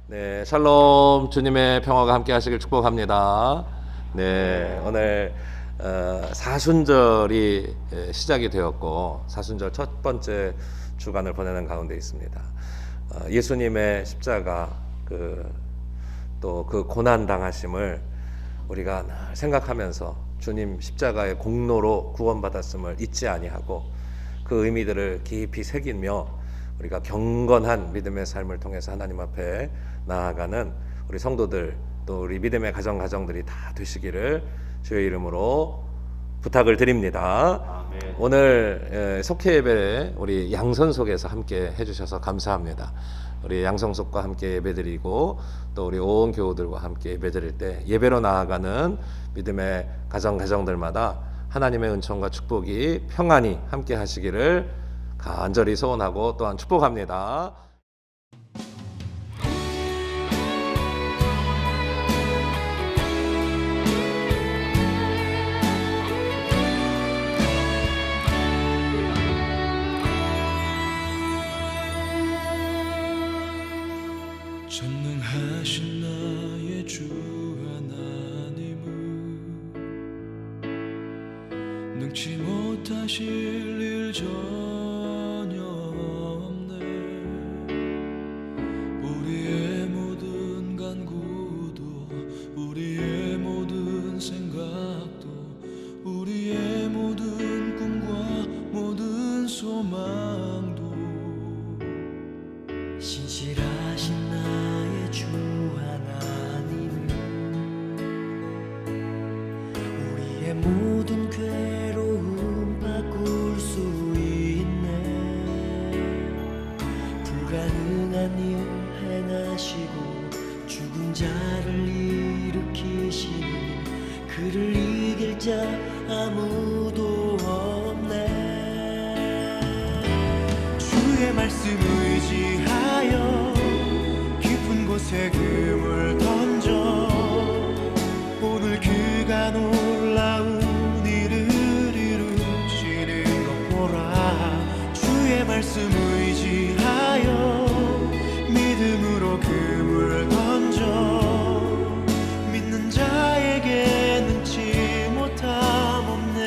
네, 샬롬. 주님의 평화가 함께 하시길 축복합니다. 네, 오늘 사순절이 시작이 되었고 사순절 첫 번째 주간을 보내는 가운데 있습니다. 예수님의 십자가 또 그 고난 당하심을 우리가 늘 생각하면서 주님 십자가의 공로로 구원받았음을 잊지 아니하고 그 의미들을 깊이 새기며 우리가 경건한 믿음의 삶을 통해서 하나님 앞에 나아가는 우리 성도들, 또 우리 믿음의 가정들이 다 되시기를 주의 이름으로 부탁을 드립니다. 아멘. 오늘 속회 예배 우리 양선속에서 함께 해주셔서 감사합니다. 우리 양성속과 함께 예배드리고 또 우리 온 교우들과 함께 예배드릴 때 예배로 나아가는 믿음의 가정들마다 하나님의 은총과 축복이 평안히 함께 하시기를 간절히 소원하고 또한 축복합니다. 전능하신 나의 주 하나님은 능치 못하실 일 전혀 없네. 우리의 모든 간구도 우리의 모든 생각도 우리의 모든 꿈과 모든 소망도 신실하신 나의 주 하나님은 우리의 모든 괴로움 바꿀 수 있네. 불가능한 일 행하시고 죽은 자를 일으키시니 그를 이길 자 아무도 없네. 주의 말씀 의지하여 깊은 곳에 금을 던져 오늘 그가 놀라운 일을 이루시는 것 보라. 주의 말씀 의지하여 믿음으로 금을 던져 믿는 자에게 능치 못함 없네.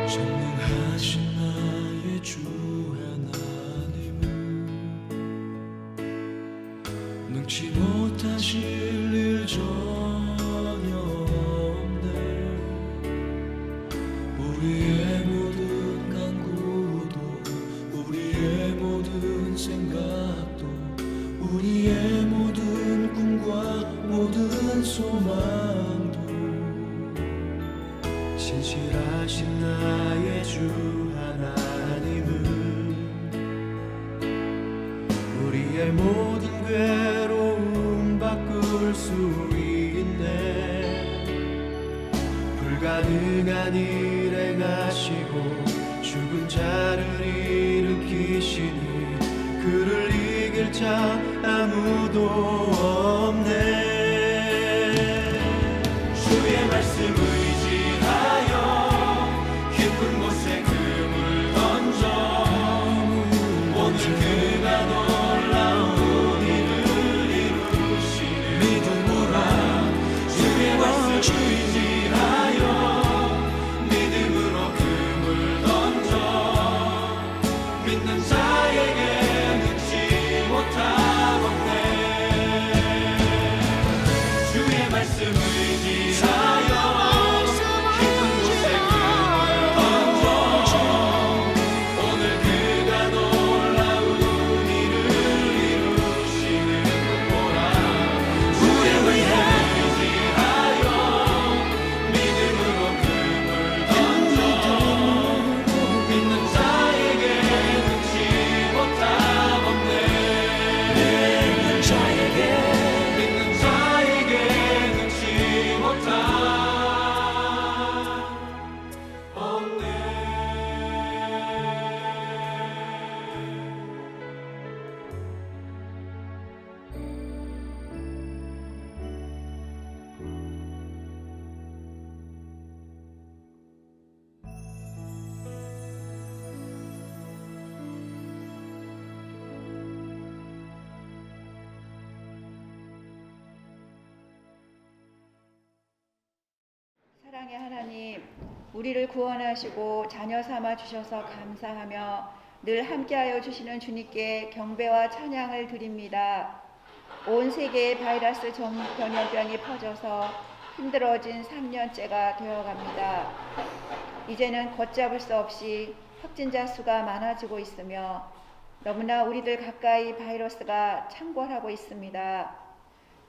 전능하신 나의 주 하나님은 능치 못하실 일 전혀 없네. 우리의 모든 간구도 우리의 모든 생각도 우리의 모든 꿈과 모든 소망도 신실하신 나의 주 하나님은 우리의 모든 괴로움 바꿀 수 있네. 불가능한 일 행하시고 죽은 자를 일으키시니 그를 이길 자 아무도 없네. 주의 말씀 의지하여 깊은 곳에 금을 던져 오늘 그가 놀라운 일을 이루시는 믿음으로 주의 말씀 의지하여 믿음으로 금을 던져 믿는 자에게 능치 못함 없네. 사랑의 하나님, 우리를 구원하시고 자녀 삼아 주셔서 감사하며 늘 함께하여 주시는 주님께 경배와 찬양을 드립니다. 온 세계에 바이러스 전염병이 퍼져서 힘들어진 3년째가 되어갑니다. 이제는 걷잡을 수 없이 확진자 수가 많아지고 있으며 너무나 우리들 가까이 바이러스가 창궐하고 있습니다.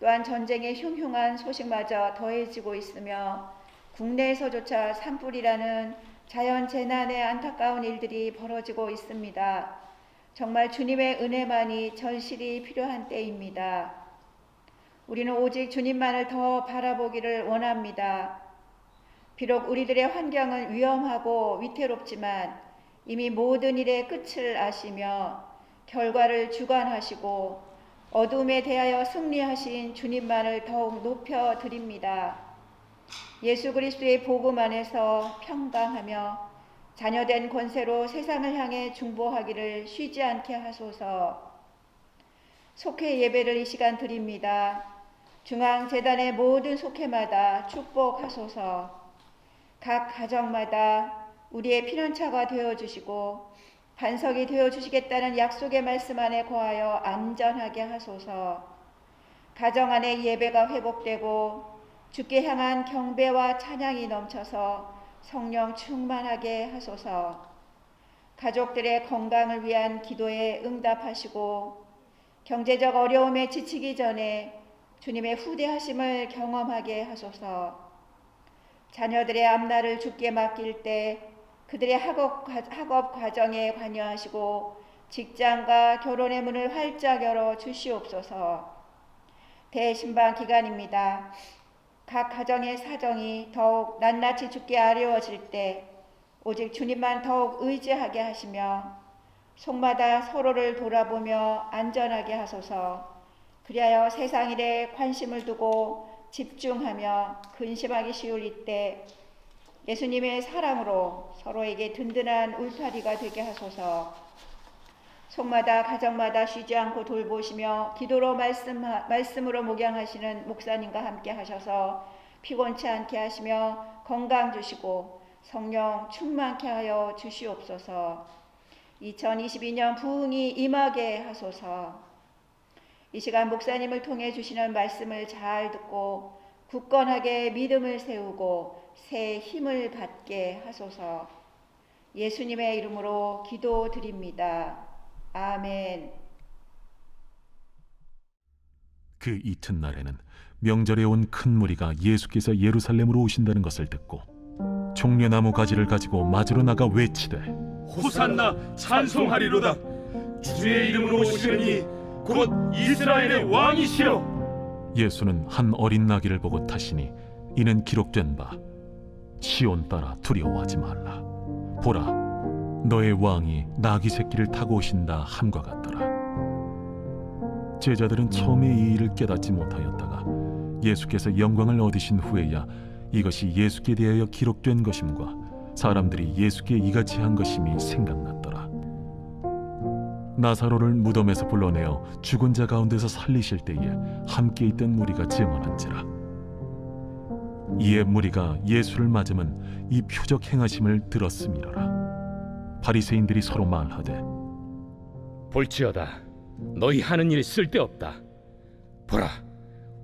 또한 전쟁의 흉흉한 소식마저 더해지고 있으며 국내에서조차 산불이라는 자연 재난의 안타까운 일들이 벌어지고 있습니다. 정말 주님의 은혜만이 절실히 필요한 때입니다. 우리는 오직 주님만을 더 바라보기를 원합니다. 비록 우리들의 환경은 위험하고 위태롭지만 이미 모든 일의 끝을 아시며 결과를 주관하시고 어둠에 대하여 승리하신 주님만을 더욱 높여 드립니다. 예수 그리스도의 복음 안에서 평강하며 자녀된 권세로 세상을 향해 중보하기를 쉬지 않게 하소서. 속회 예배를 이 시간 드립니다. 중앙재단의 모든 속회마다 축복하소서. 각 가정마다 우리의 피난처가 되어주시고 반석이 되어주시겠다는 약속의 말씀 안에 거하여 안전하게 하소서. 가정 안에 예배가 회복되고 주께 향한 경배와 찬양이 넘쳐서 성령 충만하게 하소서. 가족들의 건강을 위한 기도에 응답하시고 경제적 어려움에 지치기 전에 주님의 후대하심을 경험하게 하소서. 자녀들의 앞날을 주께 맡길 때 그들의 학업 과정에 관여하시고 직장과 결혼의 문을 활짝 열어 주시옵소서. 대신방 기간입니다. 각 가정의 사정이 더욱 낱낱이 주께 아뢰어질 때 오직 주님만 더욱 의지하게 하시며 속마다 서로를 돌아보며 안전하게 하소서. 그리하여 세상 일에 관심을 두고 집중하며 근심하기 쉬울 이때 예수님의 사랑으로 서로에게 든든한 울타리가 되게 하소서. 속마다 가정마다 쉬지 않고 돌보시며 기도로 말씀으로 목양하시는 목사님과 함께 하셔서 피곤치 않게 하시며 건강 주시고 성령 충만케 하여 주시옵소서. 2022년 부흥이 임하게 하소서. 이 시간 목사님을 통해 주시는 말씀을 잘 듣고 굳건하게 믿음을 세우고 새 힘을 받게 하소서. 예수님의 이름으로 기도드립니다. 아멘. 그 이튿날에는 명절에 온 큰 무리가 예수께서 예루살렘으로 오신다는 것을 듣고 종려나무 가지를 가지고 맞으러 나가 외치되 호산나 찬송하리로다. 주의 이름으로 오시느니 곧 이스라엘의 왕이시여. 예수는 한 어린 나귀를 보고 타시니 이는 기록된 바 시온 딸아 두려워하지 말라. 보라 너의 왕이 나귀 새끼를 타고 오신다 함과 같더라. 제자들은 처음에 이 일을 깨닫지 못하였다가 예수께서 영광을 얻으신 후에야 이것이 예수께 대하여 기록된 것임과 사람들이 예수께 이같이 한 것임이 생각났더라. 나사로를 무덤에서 불러내어 죽은 자 가운데서 살리실 때에 함께 있던 무리가 증언한지라. 이에 무리가 예수를 맞으면 이 표적 행하심을 들었음이로라. 바리새인들이 서로 말하되 볼지어다 너희 하는 일이 쓸데없다. 보라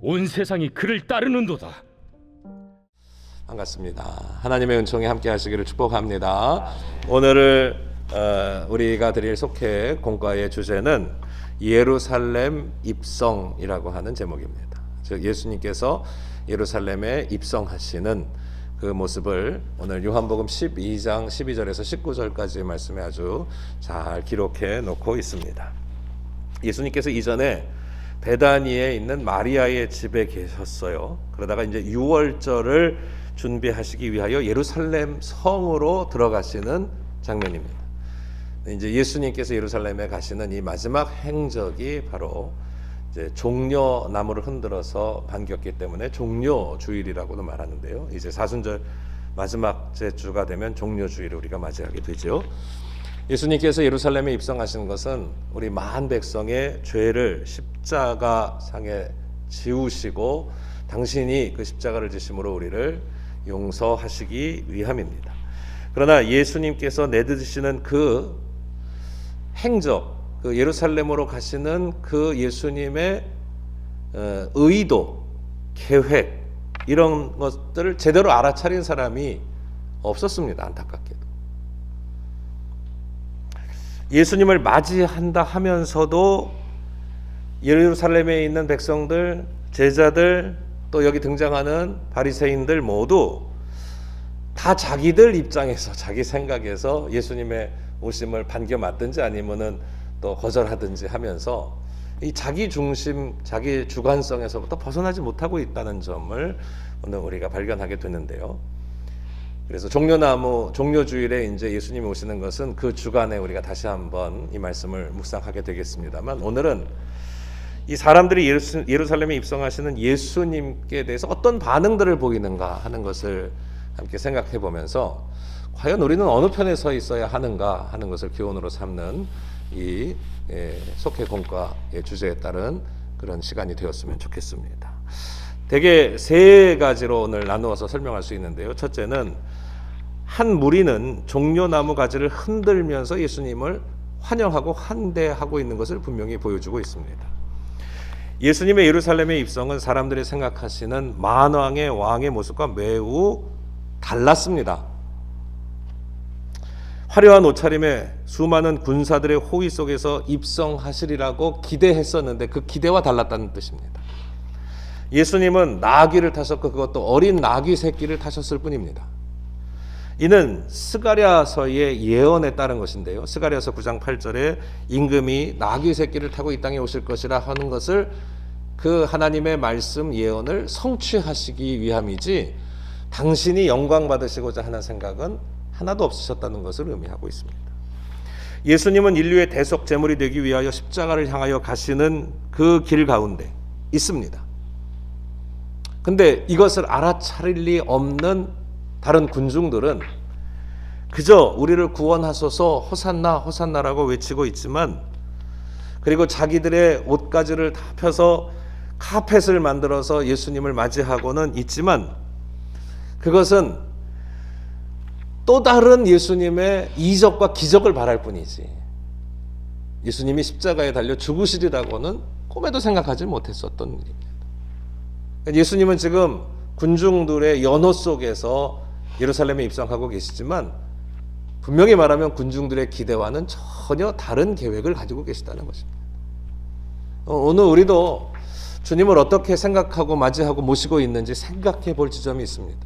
온 세상이 그를 따르는도다. 반갑습니다. 하나님의 은총이 함께 하시기를 축복합니다. 오늘을 우리가 드릴 속회 공과의 주제는 예루살렘 입성이라고 하는 제목입니다. 즉 예수님께서 예루살렘에 입성하시는 그 모습을 오늘 요한복음 12장 12절에서 19절까지의 말씀에 아주 잘 기록해 놓고 있습니다. 예수님께서 이전에 베다니에 있는 마리아의 집에 계셨어요. 그러다가 이제 유월절을 준비하시기 위하여 예루살렘 성으로 들어가시는 장면입니다. 이제 예수님께서 예루살렘에 가시는 이 마지막 행적이 바로 이제 종려나무를 흔들어서 반겼기 때문에 종려주일이라고도 말하는데요. 이제 사순절 마지막 주가 되면 종려주일을 우리가 맞이하게 되죠. 예수님께서 예루살렘에 입성하신 것은 우리 만 백성의 죄를 십자가상에 지우시고 당신이 그 십자가를 지심으로 우리를 용서하시기 위함입니다. 그러나 예수님께서 내드시는 그 행적, 그 예루살렘으로 가시는 그 예수님의 의도, 계획 이런 것들을 제대로 알아차린 사람이 없었습니다. 안타깝게도. 예수님을 맞이한다 하면서도 예루살렘에 있는 백성들, 제자들, 또 여기 등장하는 바리새인들 모두 다 자기들 입장에서, 자기 생각에서 예수님의 오심을 반겨 맞든지 아니면은 또 거절하든지 하면서 이 자기 중심, 자기 주관성에서부터 벗어나지 못하고 있다는 점을 오늘 우리가 발견하게 되는데요. 그래서 종려나무, 종려주일에 이제 예수님이 오시는 것은 그 주간에 우리가 다시 한번 이 말씀을 묵상하게 되겠습니다만, 오늘은 이 사람들이 예루살렘에 입성하시는 예수님께 대해서 어떤 반응들을 보이는가 하는 것을 함께 생각해 보면서 과연 우리는 어느 편에 서 있어야 하는가 하는 것을 기원으로 삼는 이 속회공과의 주제에 따른 그런 시간이 되었으면 좋겠습니다. 대개 세 가지로 오늘 나누어서 설명할 수 있는데요. 첫째는 한 무리는 종려나무 가지를 흔들면서 예수님을 환영하고 환대하고 있는 것을 분명히 보여주고 있습니다. 예수님의 예루살렘의 입성은 사람들이 생각하시는 만왕의 왕의 모습과 매우 달랐습니다. 화려한 옷차림에 수많은 군사들의 호위 속에서 입성하시리라고 기대했었는데 그 기대와 달랐다는 뜻입니다. 예수님은 나귀를 타셨고 그것도 어린 나귀 새끼를 타셨을 뿐입니다. 이는 스가랴서의 예언에 따른 것인데요. 스가랴서 9장 8절에 임금이 나귀 새끼를 타고 이 땅에 오실 것이라 하는 것을 그 하나님의 말씀 예언을 성취하시기 위함이지 당신이 영광 받으시고자 하는 생각은 하나도 없으셨다는 것을 의미하고 있습니다. 예수님은 인류의 대속 제물이 되기 위하여 십자가를 향하여 가시는 그 길 가운데 있습니다. 근데 이것을 알아차릴 리 없는 다른 군중들은 그저 우리를 구원하소서 호산나 호산나라고 외치고 있지만, 그리고 자기들의 옷가지를 다 펴서 카펫을 만들어서 예수님을 맞이하고는 있지만, 그것은 또 다른 예수님의 이적과 기적을 바랄 뿐이지 예수님이 십자가에 달려 죽으시리라고는 꿈에도 생각하지 못했었던 일입니다. 예수님은 지금 군중들의 연호 속에서 예루살렘에 입성하고 계시지만 분명히 말하면 군중들의 기대와는 전혀 다른 계획을 가지고 계시다는 것입니다. 오늘 우리도 주님을 어떻게 생각하고 맞이하고 모시고 있는지 생각해 볼 지점이 있습니다.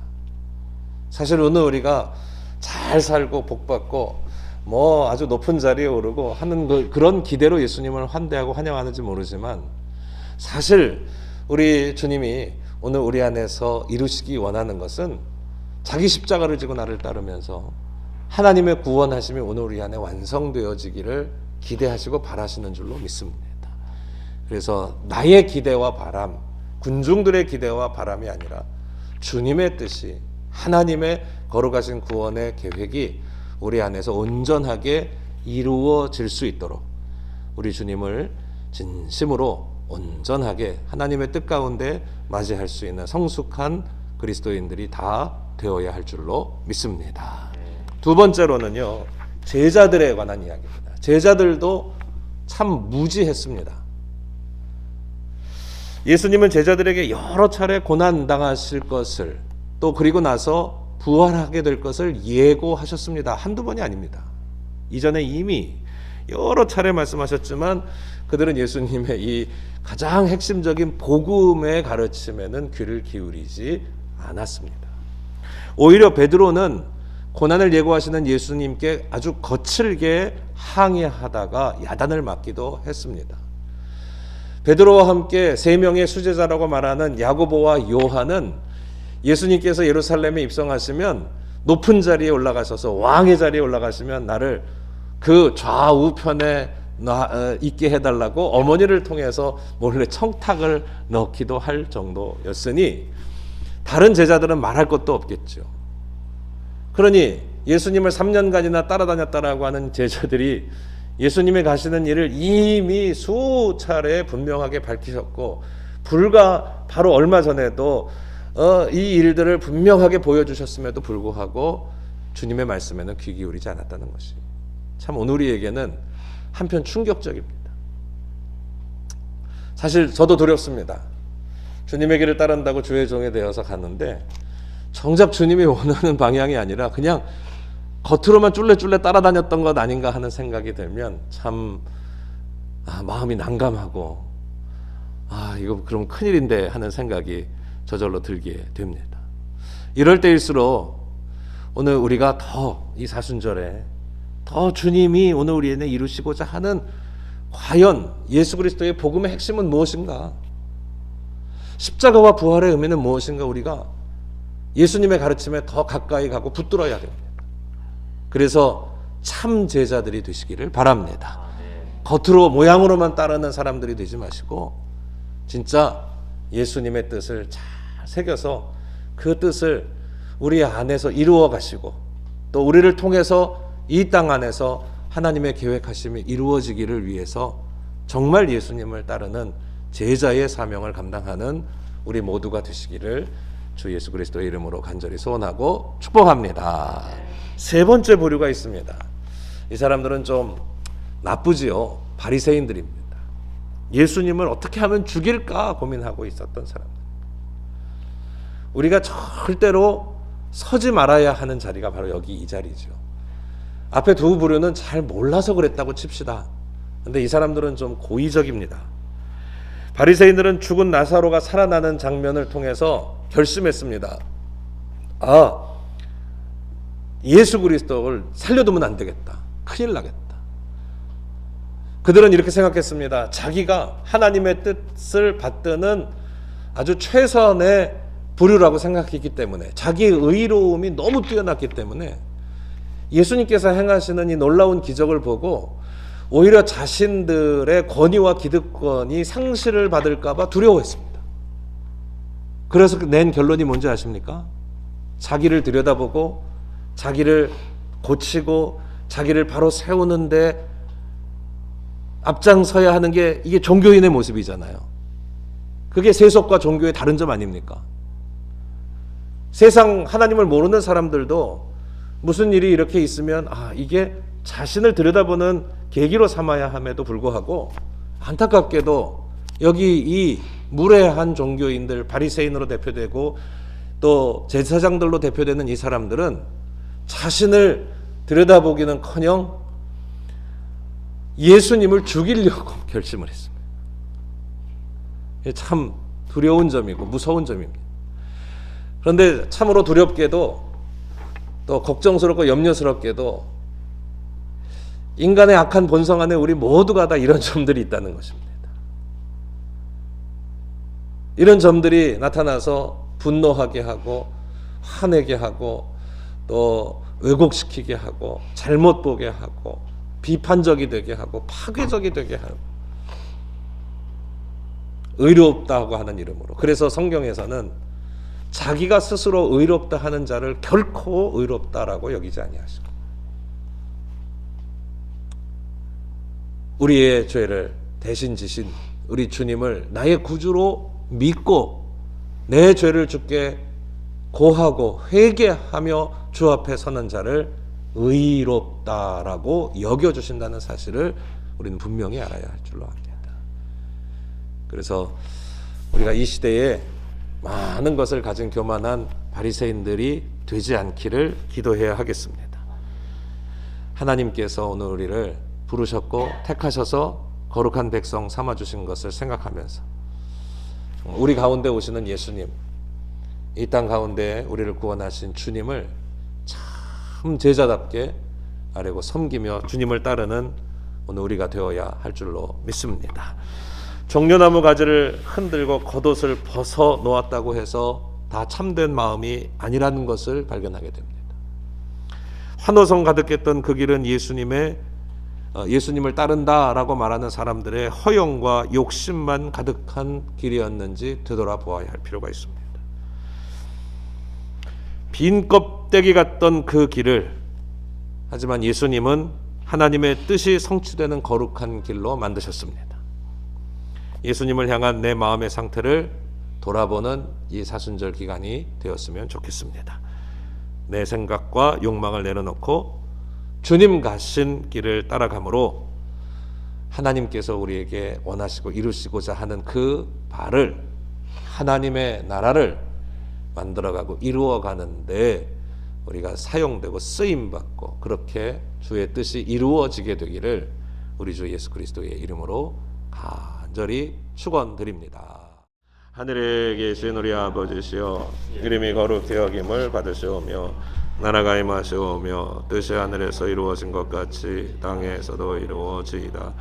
사실 오늘 우리가 잘 살고 복받고 뭐 아주 높은 자리에 오르고 하는 그런 기대로 예수님을 환대하고 환영하는지 모르지만, 사실 우리 주님이 오늘 우리 안에서 이루시기 원하는 것은 자기 십자가를 지고 나를 따르면서 하나님의 구원하심이 오늘 우리 안에 완성되어지기를 기대하시고 바라시는 줄로 믿습니다. 그래서 나의 기대와 바람, 군중들의 기대와 바람이 아니라 주님의 뜻이, 하나님의 거룩하신 구원의 계획이 우리 안에서 온전하게 이루어질 수 있도록 우리 주님을 진심으로 온전하게 하나님의 뜻 가운데 맞이할 수 있는 성숙한 그리스도인들이 다 되어야 할 줄로 믿습니다. 두 번째로는요, 제자들에 관한 이야기입니다. 제자들도 참 무지했습니다. 예수님은 제자들에게 여러 차례 고난당하실 것을, 또 그리고 나서 부활하게 될 것을 예고하셨습니다. 한두 번이 아닙니다. 이전에 이미 여러 차례 말씀하셨지만 그들은 예수님의 이 가장 핵심적인 복음의 가르침에는 귀를 기울이지 않았습니다. 오히려 베드로는 고난을 예고하시는 예수님께 아주 거칠게 항의하다가 야단을 맞기도 했습니다. 베드로와 함께 세 명의 수제자라고 말하는 야고보와 요한은 예수님께서 예루살렘에 입성하시면 높은 자리에 올라가셔서 왕의 자리에 올라가시면 나를 그 좌우편에 있게 해달라고 어머니를 통해서 몰래 청탁을 넣기도 할 정도였으니 다른 제자들은 말할 것도 없겠죠. 그러니 예수님을 3년간이나 따라다녔다라고 하는 제자들이 예수님이 가시는 일을 이미 수차례 분명하게 밝히셨고, 불과 바로 얼마 전에도 이 일들을 분명하게 보여주셨음에도 불구하고 주님의 말씀에는 귀 기울이지 않았다는 것이 참 오늘 우리에게는 한편 충격적입니다. 사실 저도 두렵습니다. 주님의 길을 따른다고 주의 종이 되어서 갔는데 정작 주님이 원하는 방향이 아니라 그냥 겉으로만 쫄래쫄래 따라다녔던 것 아닌가 하는 생각이 들면 참 마음이 난감하고 이거 그럼 큰일인데 하는 생각이 저절로 들게 됩니다. 이럴 때일수록 오늘 우리가 더 이 사순절에 더 주님이 오늘 우리에게 이루시고자 하는 과연 예수 그리스도의 복음의 핵심은 무엇인가? 십자가와 부활의 의미는 무엇인가? 우리가 예수님의 가르침에 더 가까이 가고 붙들어야 됩니다. 그래서 참 제자들이 되시기를 바랍니다. 겉으로 모양으로만 따르는 사람들이 되지 마시고 진짜 예수님의 뜻을 잘 새겨서 그 뜻을 우리 안에서 이루어 가시고 또 우리를 통해서 이 땅 안에서 하나님의 계획하심이 이루어지기를 위해서 정말 예수님을 따르는 제자의 사명을 감당하는 우리 모두가 되시기를 주 예수 그리스도의 이름으로 간절히 소원하고 축복합니다. 세 번째 부류가 있습니다. 이 사람들은 좀 나쁘지요. 바리새인들입니다. 예수님을 어떻게 하면 죽일까 고민하고 있었던 사람들. 우리가 절대로 서지 말아야 하는 자리가 바로 여기 이 자리죠. 앞에 두 부류는 잘 몰라서 그랬다고 칩시다. 근데 이 사람들은 좀 고의적입니다. 바리새인들은 죽은 나사로가 살아나는 장면을 통해서 결심했습니다. 예수 그리스도를 살려두면 안 되겠다. 큰일 나겠다. 그들은 이렇게 생각했습니다. 자기가 하나님의 뜻을 받드는 아주 최선의 부류라고 생각했기 때문에 자기의 의로움이 너무 뛰어났기 때문에 예수님께서 행하시는 이 놀라운 기적을 보고 오히려 자신들의 권위와 기득권이 상실을 받을까 봐 두려워했습니다. 그래서 낸 결론이 뭔지 아십니까? 자기를 들여다보고 자기를 고치고 자기를 바로 세우는데 앞장서야 하는 게 이게 종교인의 모습이잖아요. 그게 세속과 종교의 다른 점 아닙니까? 세상 하나님을 모르는 사람들도 무슨 일이 이렇게 있으면 이게 자신을 들여다보는 계기로 삼아야 함에도 불구하고 안타깝게도 여기 이 무례한 종교인들 바리새인으로 대표되고 또 제사장들로 대표되는 이 사람들은 자신을 들여다보기는커녕 예수님을 죽이려고 결심을 했습니다. 참 두려운 점이고 무서운 점입니다. 그런데 참으로 두렵게도 또 걱정스럽고 염려스럽게도 인간의 악한 본성 안에 우리 모두가 다 이런 점들이 있다는 것입니다. 이런 점들이 나타나서 분노하게 하고 화내게 하고 또 왜곡시키게 하고 잘못 보게 하고 비판적이 되게 하고 파괴적이 되게 하고 의롭다고 하는 이름으로. 그래서 성경에서는 자기가 스스로 의롭다 하는 자를 결코 의롭다라고 여기지 아니하시고 우리의 죄를 대신 지신 우리 주님을 나의 구주로 믿고 내 죄를 주께 고하고 회개하며 주 앞에 서는 자를 의롭다라고 여겨주신다는 사실을 우리는 분명히 알아야 할 줄로 압니다. 그래서 우리가 이 시대에 많은 것을 가진 교만한 바리새인들이 되지 않기를 기도해야 하겠습니다. 하나님께서 오늘 우리를 부르셨고 택하셔서 거룩한 백성 삼아주신 것을 생각하면서 우리 가운데 오시는 예수님, 이 땅 가운데 우리를 구원하신 주님을 참 제자답게 아뢰고 섬기며 주님을 따르는 오늘 우리가 되어야 할 줄로 믿습니다. 종려나무 가지를 흔들고 겉옷을 벗어 놓았다고 해서 다 참된 마음이 아니라는 것을 발견하게 됩니다. 환호성 가득했던 그 길은 예수님을 따른다라고 말하는 사람들의 허영과 욕심만 가득한 길이었는지 되돌아보아야 할 필요가 있습니다. 빈 껍데기 같던 그 길을 하지만 예수님은 하나님의 뜻이 성취되는 거룩한 길로 만드셨습니다. 예수님을 향한 내 마음의 상태를 돌아보는 이 사순절 기간이 되었으면 좋겠습니다. 내 생각과 욕망을 내려놓고 주님 가신 길을 따라감으로 하나님께서 우리에게 원하시고 이루시고자 하는 그 바를, 하나님의 나라를 만들어가고 이루어가는데 우리가 사용되고 쓰임받고 그렇게 주의 뜻이 이루어지게 되기를 우리 주 예수 그리스도의 이름으로 간절히 축원드립니다. 하늘에 계신 우리 아버지시여, 이름이 거룩히 여김을 받으시오며 나라가 임하시오며 뜻이 하늘에서 이루어진 것 같이 땅에서도 이루어지이다.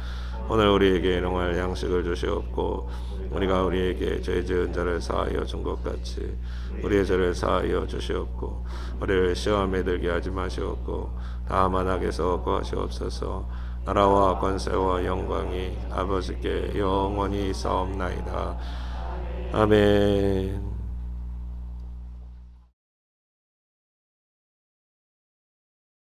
오늘 우리에게 일용할 양식을 주시옵고 우리가 우리에게 죄 지은 자를 사하여 준 것 같이 우리의 죄를 사하여 주시옵고 우리를 시험에 들게 하지 마시옵고 다만 악에서 구하시옵소서. 나라와 권세와 영광이 아버지께 영원히 있사옵나이다. 아멘.